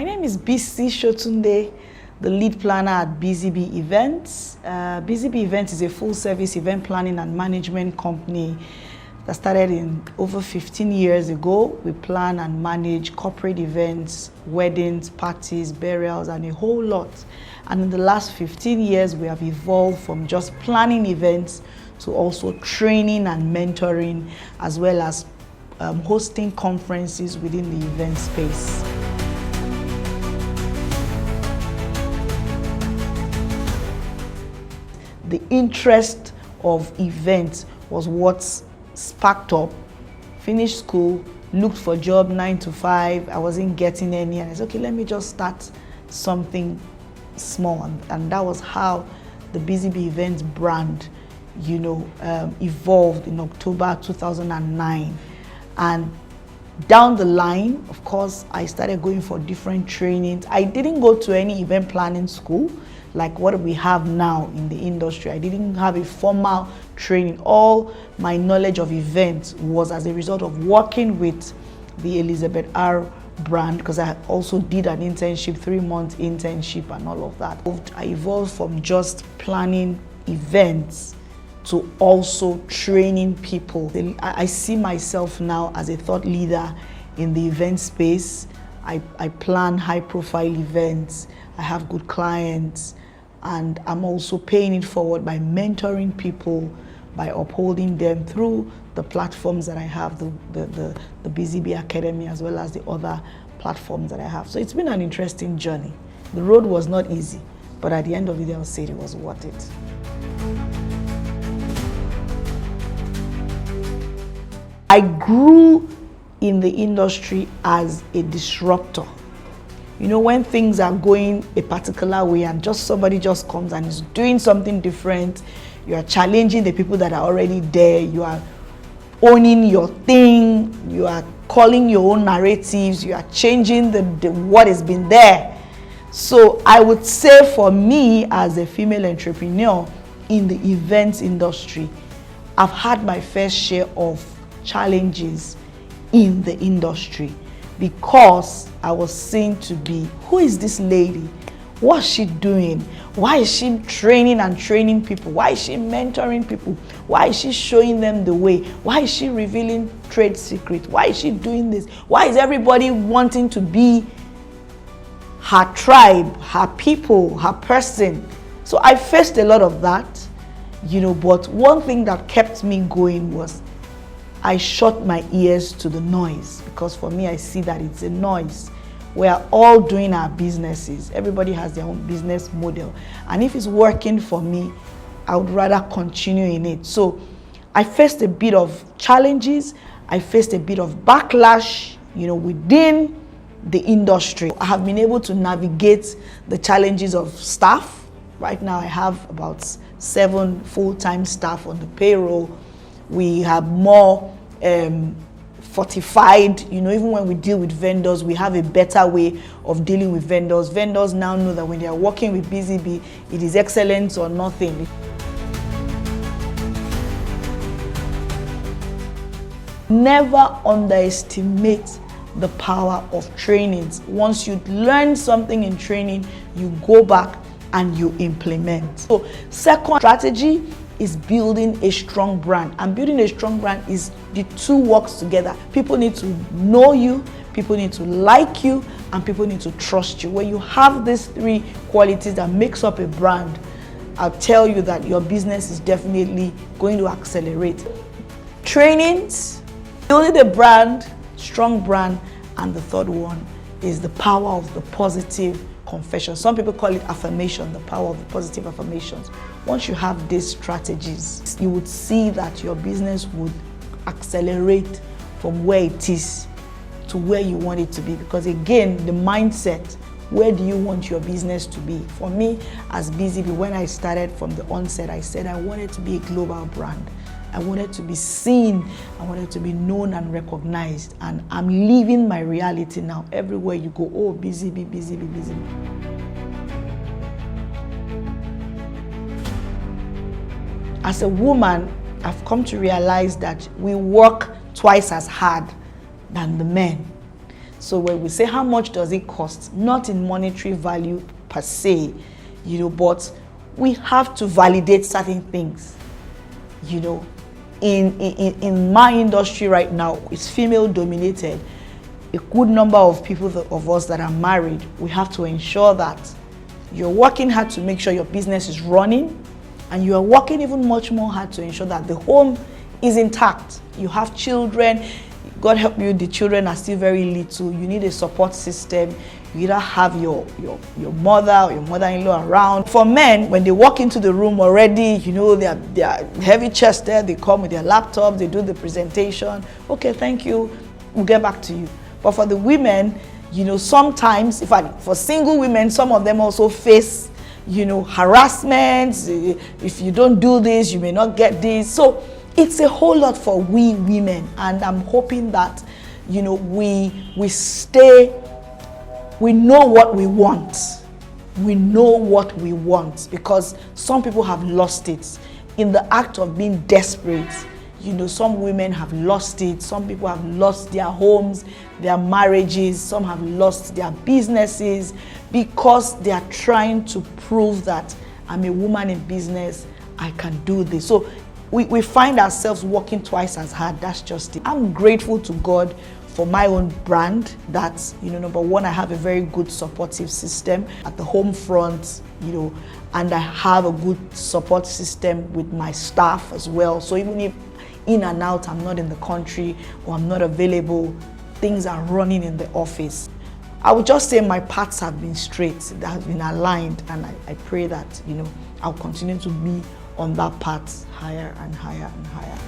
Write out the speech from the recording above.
My name is Bisi Sotunde, the lead planner at BusyBee Events. BusyBee Events is a full-service event planning and management company that started in over 15 years ago. We plan and manage corporate events, weddings, parties, burials, and a whole lot. And in the last 15 years, we have evolved from just planning events to also training and mentoring, as well as hosting conferences within the event space. The interest of events was what sparked up. Finished school, looked for a job 9 to 5. I wasn't getting any, and I said, okay, let me just start something small. And that was how the BusyBee Events brand, evolved in October 2009. And down the line, of course, I started going for different trainings. I didn't go to any event planning school like what we have now in the industry. I didn't have a formal training. All my knowledge of events was as a result of working with the Elizabeth R brand, because I also did an internship, 3-month internship and all of that. I evolved from just planning events to also training people. I see myself now as a thought leader in the event space. I plan high-profile events. I have good clients, and I'm also paying it forward by mentoring people, by upholding them through the platforms that I have, the BusyBee Academy, as well as the other platforms that I have. So it's been an interesting journey. The road was not easy, but at the end of the day, I'll say it was worth it. I grew in the industry as a disruptor. When things are going a particular way and somebody just comes and is doing something different, you are challenging the people that are already there, you are owning your thing, you are calling your own narratives, you are changing the what has been there. So I would say for me as a female entrepreneur in the events industry, I've had my fair share of challenges in the industry, because I was seen to be, who is this lady? What's she doing? Why is she training and training people? Why is she mentoring people? Why is she showing them the way? Why is she revealing trade secrets? Why is she doing this? Why is everybody wanting to be her tribe, her people, her person? So I faced a lot of that, but one thing that kept me going was I shut my ears to the noise, because for me, I see that it's a noise. We are all doing our businesses. Everybody has their own business model. And if it's working for me, I would rather continue in it. So I faced a bit of challenges. I faced a bit of backlash, within the industry. I have been able to navigate the challenges of staff. Right now, I have about 7 full-time staff on the payroll. We have more fortified, even when we deal with vendors, we have a better way of dealing with vendors. Vendors now know that when they are working with BusyBee, it is excellence or nothing. Never underestimate the power of trainings. Once you learn something in training, you go back and you implement. So, second strategy is building a strong brand. And building a strong brand is the two works together. People need to know you, people need to like you, and people need to trust you. When you have these 3 qualities that makes up a brand, I'll tell you that your business is definitely going to accelerate. Trainings, building a brand, strong brand, and the third one is the power of the positive confession. Some people call it affirmation, the power of the positive affirmations. Once you have these strategies, you would see that your business would accelerate from where it is to where you want it to be. Because again, the mindset, where do you want your business to be? For me, as BusyBee, when I started from the onset, I said I wanted to be a global brand. I wanted to be seen, I wanted to be known and recognized, and I'm living my reality now. Everywhere you go, oh, BusyBee, BusyBee, BusyBee. As a woman, I've come to realize that we work twice as hard than the men. So when we say how much does it cost, not in monetary value per se, you know, but we have to validate certain things. You know, in my industry right now, it's female dominated. A good number of people of us that are married, we have to ensure that you're working hard to make sure your business is running, and you are working even much more hard to ensure that the home is intact. You have children, God help you, the children are still very little. You need a support system. You either have your mother or your mother-in-law around. For men, when they walk into the room already, you know, they are heavy chested, they come with their laptops, they do the presentation. Okay, thank you, we'll get back to you. But for the women, you know, sometimes, in fact, for single women, some of them also face, you know, harassment. If you don't do this, you may not get this. So it's a whole lot for we women, and I'm hoping that, you know, we know what we want. We know what we want, because some people have lost it in the act of being desperate. You know, some women have lost it. Some people have lost their homes, their marriages. Some have lost their businesses because they are trying to prove that I'm a woman in business, I can do this. So we find ourselves working twice as hard. That's just it. I'm grateful to God for my own brand that, you know, number one, I have a very good supportive system at the home front, you know, and I have a good support system with my staff as well. So even if in and out I'm not in the country or I'm not available, things are running in the office. I would just say my paths have been straight, that have been aligned, and I pray that, you know, I'll continue to be on that path higher and higher and higher.